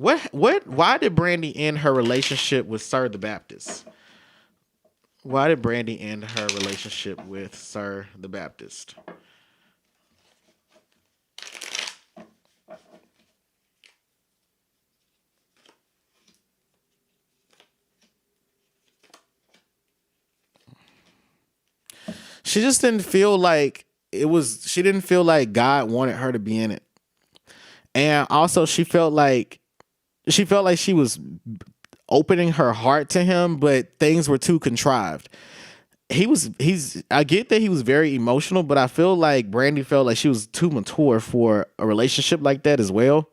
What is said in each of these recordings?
why did Brandy end her relationship with Sir the Baptist? Why did Brandy end her relationship with Sir the Baptist? She just didn't feel like she didn't feel like God wanted her to be in it. And also she felt like she was opening her heart to him, but things were too contrived. I get that he was very emotional, but I feel like Brandy felt like she was too mature for a relationship like that as well.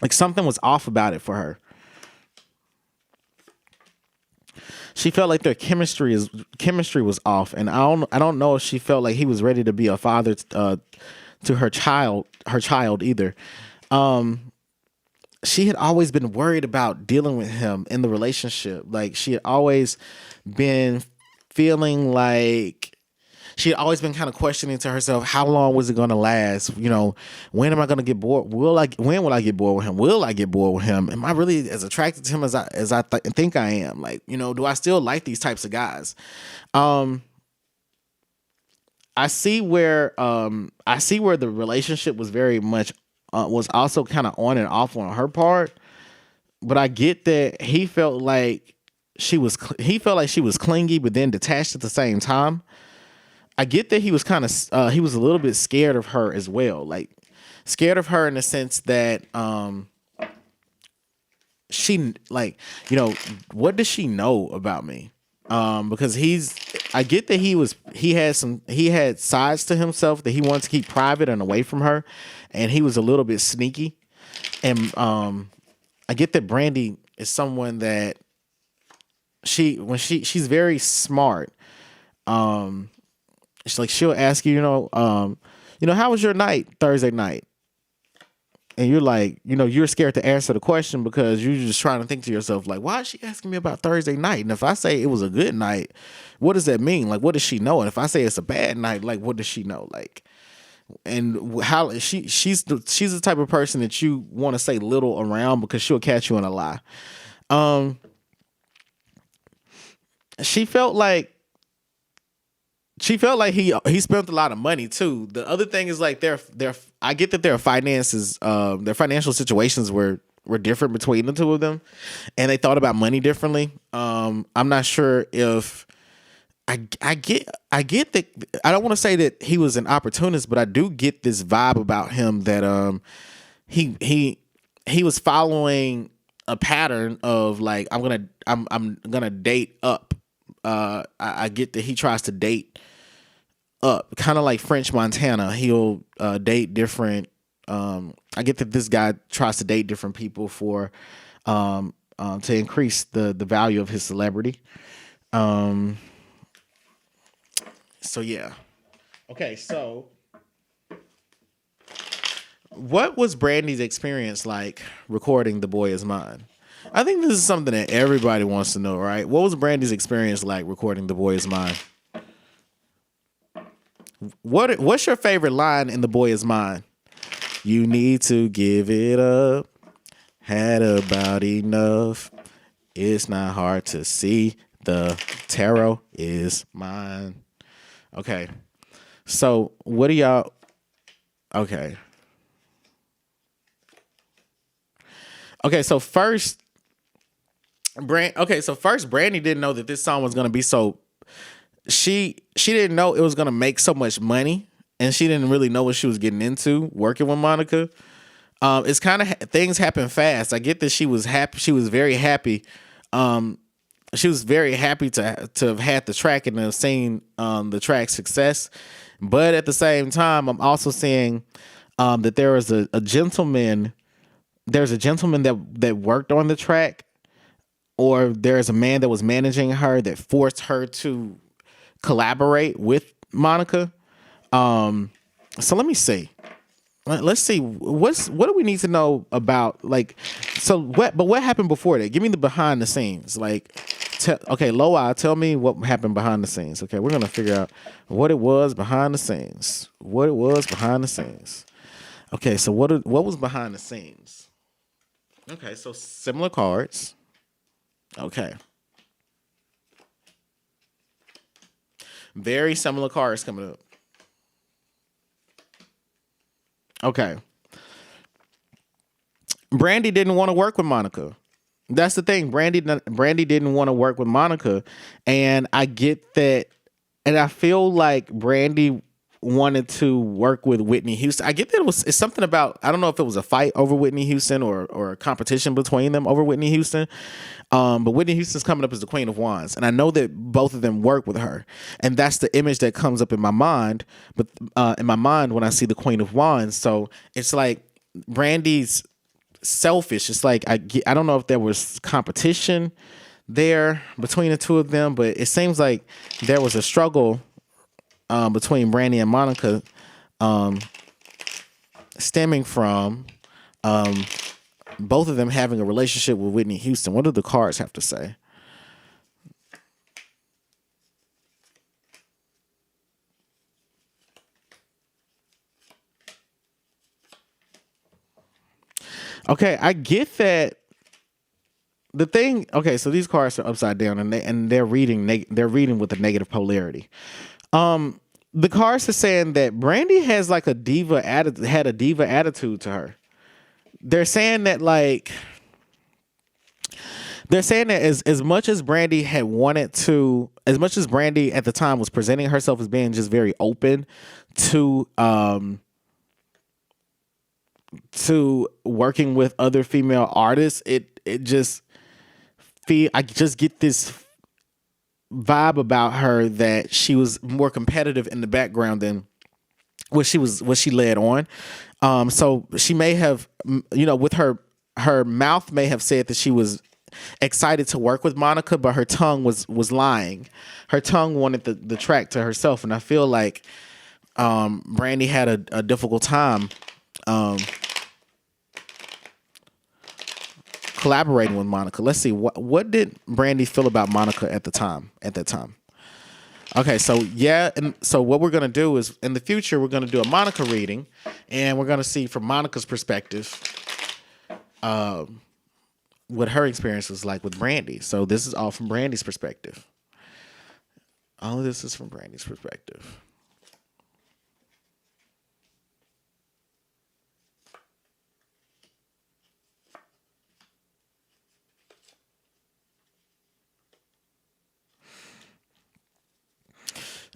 Like something was off about it for her. She felt like their chemistry was off, and I don't know if she felt like he was ready to be a father to her child either. She had always been worried about dealing with him in the relationship. Like she had always been feeling like she had always been kind of questioning to herself, how long was it going to last? When am I going to get bored? When will I get bored with him? Will I get bored with him? Am I really as attracted to him as I think I am? Like, do I still like these types of guys? I see where the relationship was very much was also kind of on and off on her part, but I get that he felt like she was clingy but then detached at the same time. I get that he was he was a little bit scared of her as well, like scared of her in the sense that she what does she know about me? Because I get that he had sides to himself that he wanted to keep private and away from her, and he was a little bit sneaky. And I get that Brandy is someone that she's very smart. She'll ask you, how was your night Thursday night? And you're like, you're scared to answer the question because you're just trying to think to yourself, like, why is she asking me about Thursday night? And if I say it was a good night, what does that mean? Like, what does she know? And if I say it's a bad night, like, what does she know? Like, and how she's the type of person that you want to say little around because she'll catch you in a lie. She felt like he spent a lot of money too. The other thing is like I get that their financial situations were different between the two of them, and they thought about money differently. I'm not sure if I get that. I don't want to say that he was an opportunist, but I do get this vibe about him that he was following a pattern of like I'm gonna date up. I get that he tries to date up, kind of like French Montana. He'll date different. I get that this guy tries to date different people for to increase the value of his celebrity. So yeah. Okay, so what was Brandy's experience like recording "The Boy Is Mine"? I think this is something that everybody wants to know, right? What was Brandy's experience like recording "The Boy Is Mine"? What's your favorite line in "The Boy Is Mine"? You need to give it up. Had about enough. It's not hard to see. The tarot is mine. Okay. So what do y'all? Okay. Okay. So first, Brandy didn't know that this song was gonna be so. She didn't know it was gonna make so much money, and she didn't really know what she was getting into working with Monica. It's kind of things happen fast. I get that she was happy. She was very happy. She was very happy to have had the track and have seen the track's success. But at the same time, I'm also seeing that there was a gentleman. There's a gentleman that worked on the track, or there's a man that was managing her that forced her to collaborate with Monica. So let me see. Let's see what do we need to know about, like, so what happened before that? Give me the behind the scenes. Like, okay, Loa, tell me what happened behind the scenes. Okay, we're gonna figure out what it was behind the scenes. Okay, so what was behind the scenes? Okay, so similar cards. Okay. Very similar cards coming up. Okay. Brandy didn't want to work with Monica. That's the thing. Brandy didn't want to work with Monica, and I get that, and I feel like Brandy wanted to work with Whitney Houston. I get that it's something about, I don't know if it was a fight over Whitney Houston or a competition between them over Whitney Houston. But Whitney Houston's coming up as the Queen of Wands, and I know that both of them work with her, and that's the image that comes up in my mind. But in my mind, when I see the Queen of Wands, so it's like Brandy's selfish. It's like I don't know if there was competition there between the two of them, but it seems like there was a struggle between Brandy and Monica, stemming from both of them having a relationship with Whitney Houston. What do the cards have to say? Okay, I get that. The thing, okay, so these cards are upside down, and they're reading with a negative polarity. The cards are saying that Brandy has like a diva attitude to her. They're saying that as much as Brandy had wanted to, as much as Brandy at the time was presenting herself as being just very open to working with other female artists, it just I just get this vibe about her that she was more competitive in the background than what she led on. So she may have, with her mouth may have said that she was excited to work with Monica, but her tongue was lying. Her tongue wanted the track to herself, and I feel like Brandy had a difficult time collaborating with Monica. Let's see, what did Brandy feel about Monica at that time? Okay, so yeah, and so what we're gonna do is in the future we're gonna do a Monica reading, and we're gonna see from Monica's perspective what her experience was like with Brandy. So this is all from Brandy's perspective. All of this is from Brandy's perspective.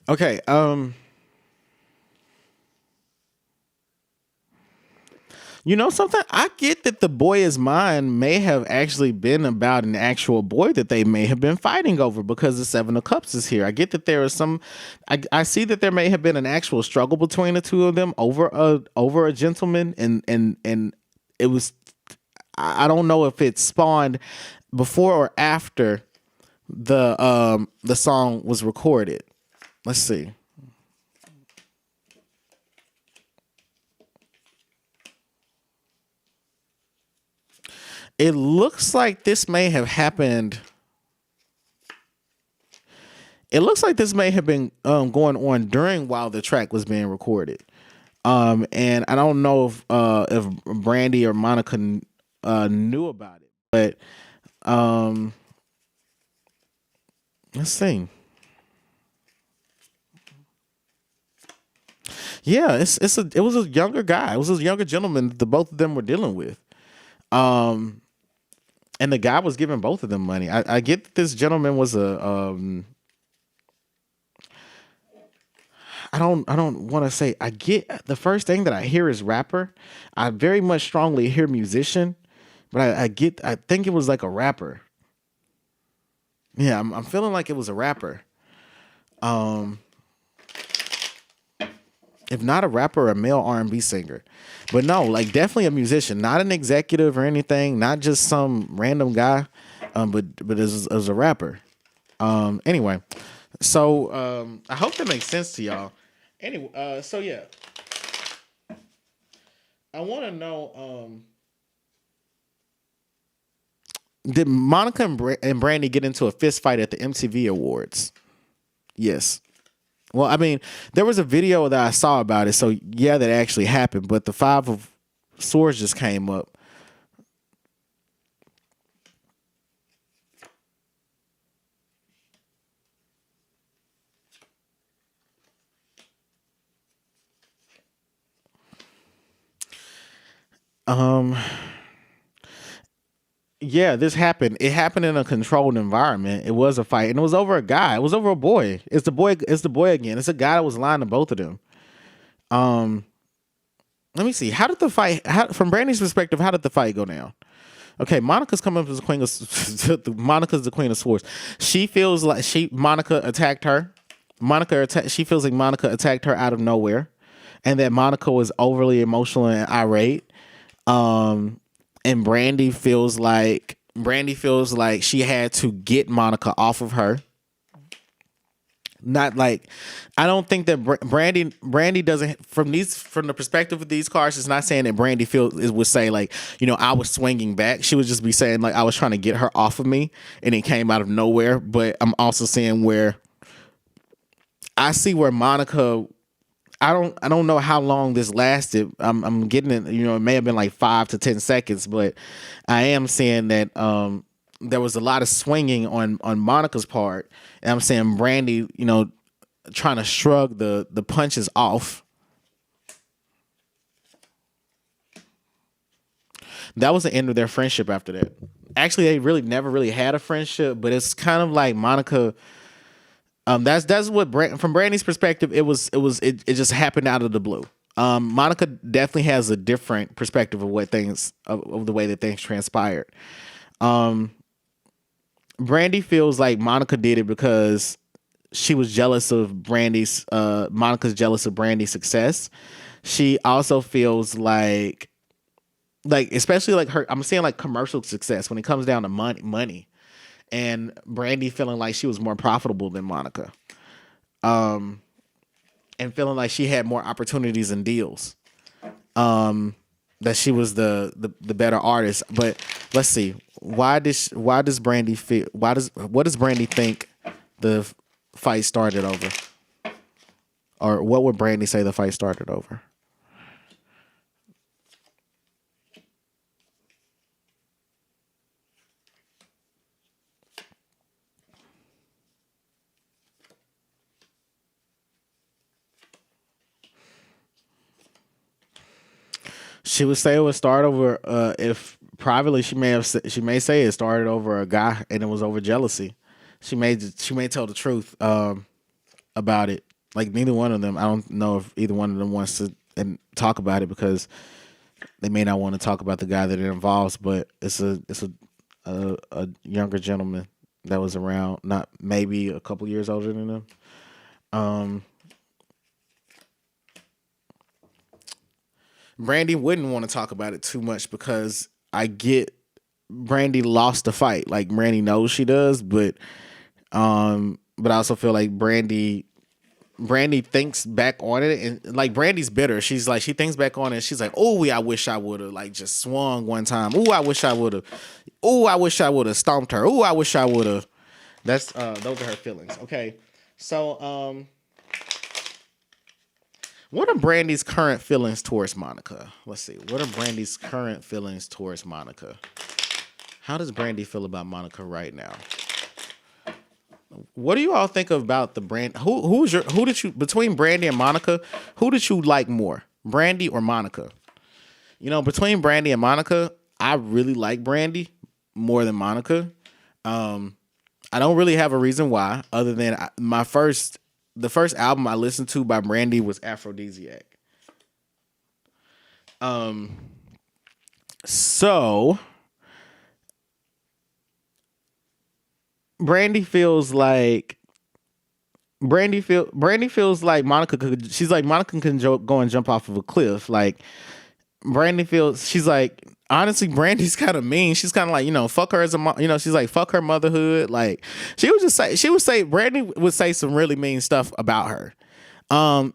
Okay, you know something? I get that The Boy Is Mine may have actually been about an actual boy that they may have been fighting over, because the Seven of Cups is here. I get that there is some, I see that there may have been an actual struggle between the two of them over a gentleman, and it was, I don't know if it spawned before or after the song was recorded. Let's see. It looks like this may have happened. It looks like this may have been going on during while the track was being recorded. And I don't know if Brandy or Monica knew about it, but let's see. Yeah, it was a younger guy. It was a younger gentleman that the both of them were dealing with. And the guy was giving both of them money. I get that this gentleman was I don't want to say, I get the first thing that I hear is rapper. I very much strongly hear musician, but I think it was like a rapper. Yeah, I'm feeling like it was a rapper. If not a rapper, a male R&B singer. But no, like definitely a musician, not an executive or anything, not just some random guy, but as a rapper. Anyway, so I hope that makes sense to y'all. Anyway, so yeah, I want to know, did Monica and Brandy get into a fist fight at the MTV Awards? Yes. Well, I mean, there was a video that I saw about it, so yeah, that actually happened. But the Five of Swords just came up. Um, yeah, this happened. It happened in a controlled environment. It was a fight, and it was over a guy. It was over a boy. It's the boy. It's the boy again. It's a guy that was lying to both of them. Um, Let me see. How did the fight? From Brandy's perspective, how did the fight go down? Okay, Monica's coming up as the queen of Monica's the queen of swords. She feels like Monica attacked her. She feels like Monica attacked her out of nowhere, and that Monica was overly emotional and irate. And Brandy feels like she had to get Monica off of her. Not like, I don't think that Brandy doesn't, from the perspective of these cards, it's not saying that Brandy would say like, I was swinging back. She would just be saying like, I was trying to get her off of me and it came out of nowhere. But I'm also seeing where I see where Monica, I don't know how long this lasted. I'm getting it, it may have been like 5 to 10 seconds, but I am seeing that there was a lot of swinging on Monica's part. And I'm saying Brandy, trying to shrug the punches off. That was the end of their friendship after that. Actually, they really never really had a friendship, but it's kind of like Monica. That's what from Brandy's perspective, it just happened out of the blue. Monica definitely has a different perspective of of the way that things transpired. Brandy feels like Monica did it because she was jealous of Monica's jealous of Brandy's success. She also feels like especially like her, I'm saying like commercial success when it comes down to money, and Brandy feeling like she was more profitable than Monica, and feeling like she had more opportunities and deals, that she was the better artist. But let's see, why does Brandy feel? What does Brandy think the fight started over? Or what would Brandy say the fight started over? She would say it would start over. If privately, she may say it started over a guy and it was over jealousy. She may tell the truth about it. Like neither one of them. I don't know if either one of them wants to talk about it because they may not want to talk about the guy that it involves. But it's a younger gentleman that was around, not maybe a couple years older than them. Brandy wouldn't want to talk about it too much because I get Brandy lost the fight. Like Brandy knows she does, but I also feel like Brandy thinks back on it, and like Brandy's bitter. She's like, she thinks back on it and she's like, oh, I wish I would have like just swung one time. Oh, I wish I would have stomped her. Oh, I wish I would have. Those are her feelings. Okay. So what are Brandy's current feelings towards Monica? Let's see. What are Brandy's current feelings towards Monica? How does Brandy feel about Monica right now? What do you all think about the brand? Between Brandy and Monica, who did you like more? Brandy or Monica? Between Brandy and Monica, I really like Brandy more than Monica. I don't really have a reason why, other than the first album I listened to by Brandy was Aphrodisiac. So Brandy feels like Monica could. She's like Monica can go and jump off of a cliff. Like Brandy feels. She's like, honestly, Brandy's kind of mean. She's kind of like, fuck her as a she's like, fuck her motherhood. Like Brandy would say some really mean stuff about her.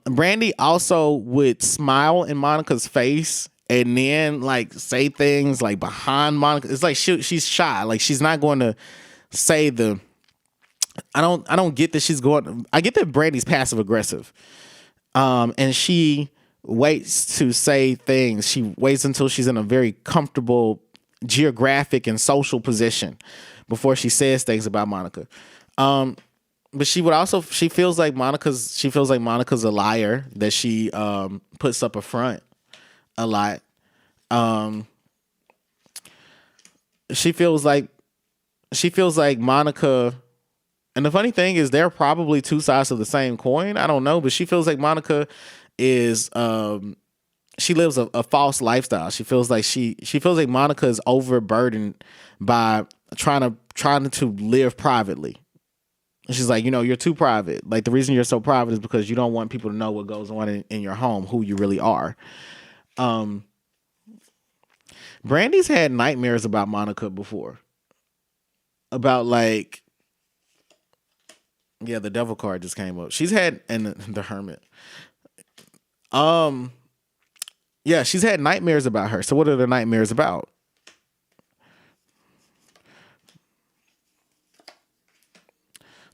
Brandy also would smile in Monica's face and then like say things like behind Monica. It's like she's shy. Like she's not going to say I don't get that I get that Brandy's passive aggressive. And she waits to say things. She waits until she's in a very comfortable geographic and social position before she says things about Monica. But she feels like Monica's a liar, that she puts up a front a lot. Um, she feels like Monica. And the funny thing is, they're probably two sides of the same coin. I don't know, but she feels like Monica is she lives a false lifestyle. She feels like she feels like Monica is overburdened by trying to live privately. And she's like, you're too private. Like, the reason you're so private is because you don't want people to know what goes on in your home, who you really are. Brandy's had nightmares about Monica before. About, like, yeah, the devil card just came up. She's had, and the hermit. Yeah, she's had nightmares about her. So what are the nightmares about?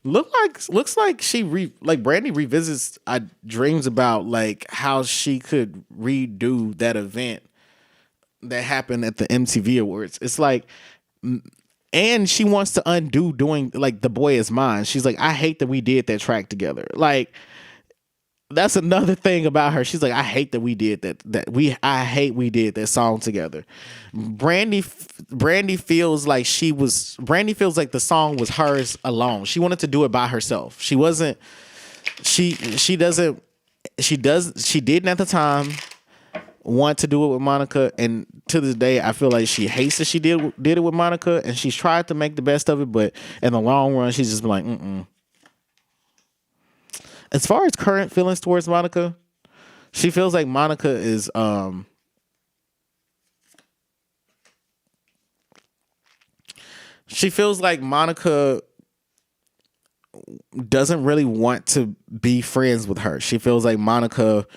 Looks like Brandy revisits dreams about, like, how she could redo that event that happened at the MTV Awards. It's like, and she wants to undo doing, like, The Boy Is Mine. She's like, I hate that we did that track together. Like, that's another thing about her. She's like, I hate that we did I hate we did that song together. Brandy feels like the song was hers alone. She wanted to do it by herself. She didn't at the time want to do it with Monica, and to this day I feel like she hates that she did it with Monica, and she's tried to make the best of it, but in the long run she's just been like, As far as current feelings towards Monica, she feels like Monica is she feels like Monica doesn't really want to be friends with her. She feels like Monica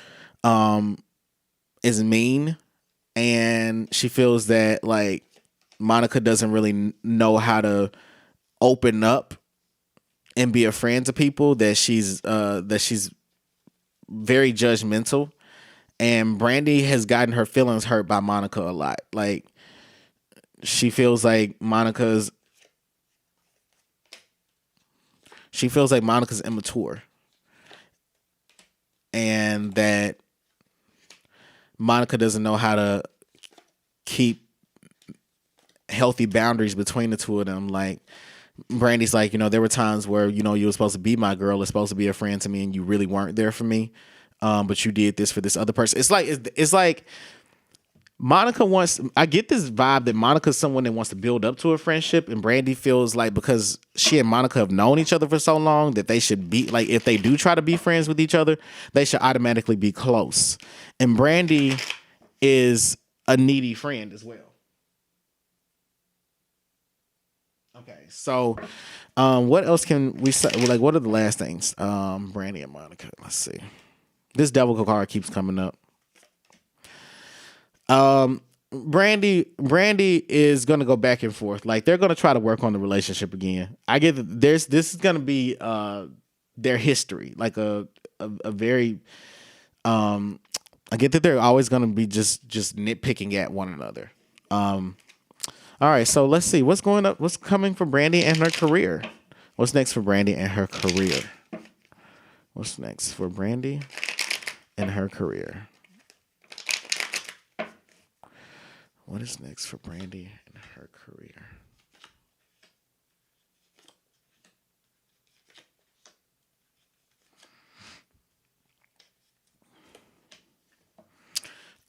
is mean, and she feels that, like, Monica doesn't really know how to open up and be a friend to people, that she's very judgmental, and Brandy has gotten her feelings hurt by Monica a lot. Like, she feels like Monica's immature, and that Monica doesn't know how to keep healthy boundaries between the two of them. Like, Brandy's like, there were times where, you were supposed to be my girl, it's supposed to be a friend to me, and you really weren't there for me. But you did this for this other person. It's like Monica I get this vibe that Monica's someone that wants to build up to a friendship, and Brandy feels like, because she and Monica have known each other for so long, that they should be, like, if they do try to be friends with each other, they should automatically be close. And Brandy is a needy friend as well. Okay, so what else can we say? Like, what are the last things? Brandy and Monica. Let's see. This devil card keeps coming up. Brandy is gonna go back and forth. Like, they're gonna try to work on the relationship again. I get that this is gonna be their history, like a very I get that they're always gonna be just nitpicking at one another. All right, so let's see what's coming for Brandy and her career. What's next for Brandy and her career? What's next for Brandy and her career? What is next for Brandy and her career?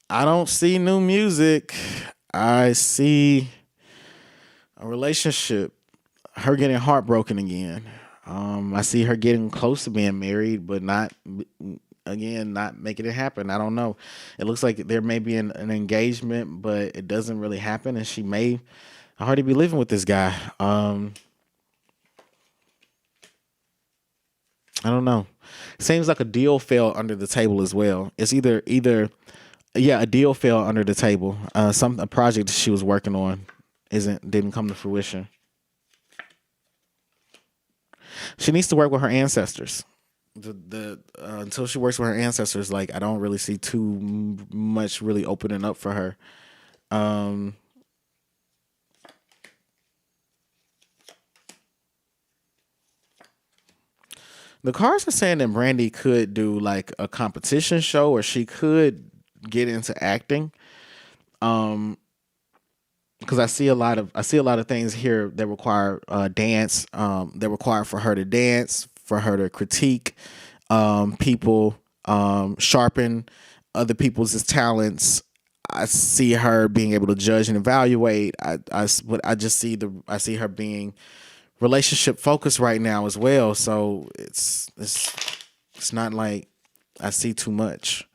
I don't see new music. I see a relationship, her getting heartbroken again. I see her getting close to being married, but not making it happen. I don't know. It looks like there may be an engagement, but it doesn't really happen, and she may already be living with this guy. I don't know. Seems like a deal fell under the table as well. It's either a deal fell under the table. A project that she was working on didn't come to fruition. She needs to work with her ancestors. Until she works with her ancestors, like, I don't really see too much really opening up for her. The cards are saying that Brandy could do, like, a competition show, or she could get into acting. Because I see a lot of things here that require dance, that require for her to dance, for her to critique people, sharpen other people's talents. I see her being able to judge and evaluate. I see her being relationship focused right now as well. So it's not like I see too much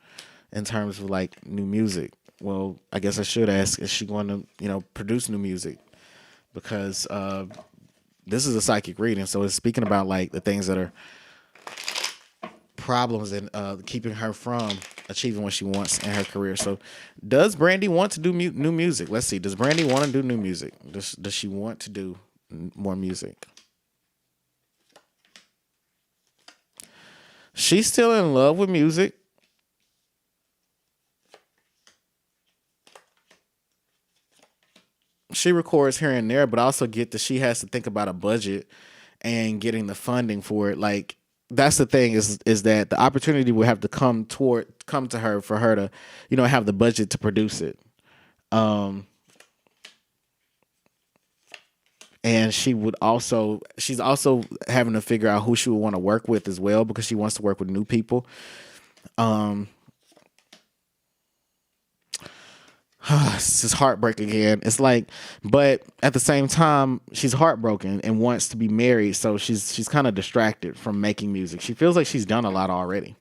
in terms of like new music. Well, I guess I should ask, is she going to, produce new music? Because this is a psychic reading, so it's speaking about like the things that are problems and keeping her from achieving what she wants in her career. So does Brandy want to do new music? Let's see. Does Brandy want to do new music? Does she want to do more music? She's still in love with music. She records here and there, but I also get that she has to think about a budget and getting the funding for it. Like, that's the thing is that the opportunity will have to come to her for her to, have the budget to produce it. And she's also having to figure out who she would want to work with as well, because she wants to work with new people. It's just heartbreak again. It's like, but at the same time, she's heartbroken and wants to be married, so she's kind of distracted from making music. She feels like she's done a lot already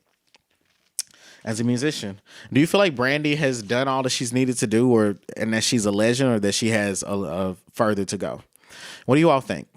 as a musician. Do you feel like Brandy has done all that she's needed to do, and that she's a legend, or that she has a further to go? What do you all think?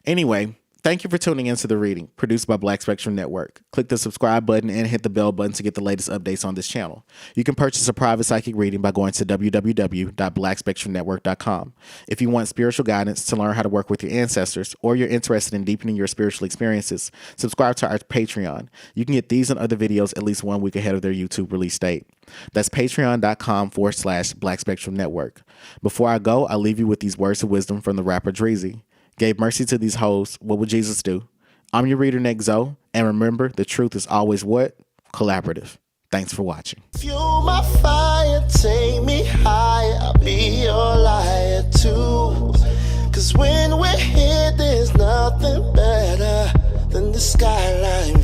Anyway, thank you for tuning into the reading, produced by Black Spectrum Network. Click the subscribe button and hit the bell button to get the latest updates on this channel. You can purchase a private psychic reading by going to www.blackspectrumnetwork.com. If you want spiritual guidance to learn how to work with your ancestors, or you're interested in deepening your spiritual experiences, subscribe to our Patreon. You can get these and other videos at least 1 week ahead of their YouTube release date. That's patreon.com/Black Spectrum Network. Before I go, I'll leave you with these words of wisdom from the rapper Dreezy. Gave mercy to these hoes, what would Jesus do? I'm your reader, Nick Zoe, and remember, the truth is always what? Collaborative. Thanks for watching. Fuel my fire, take me higher, I'll be your liar too. Cause when we're here, there's nothing better than the skyline.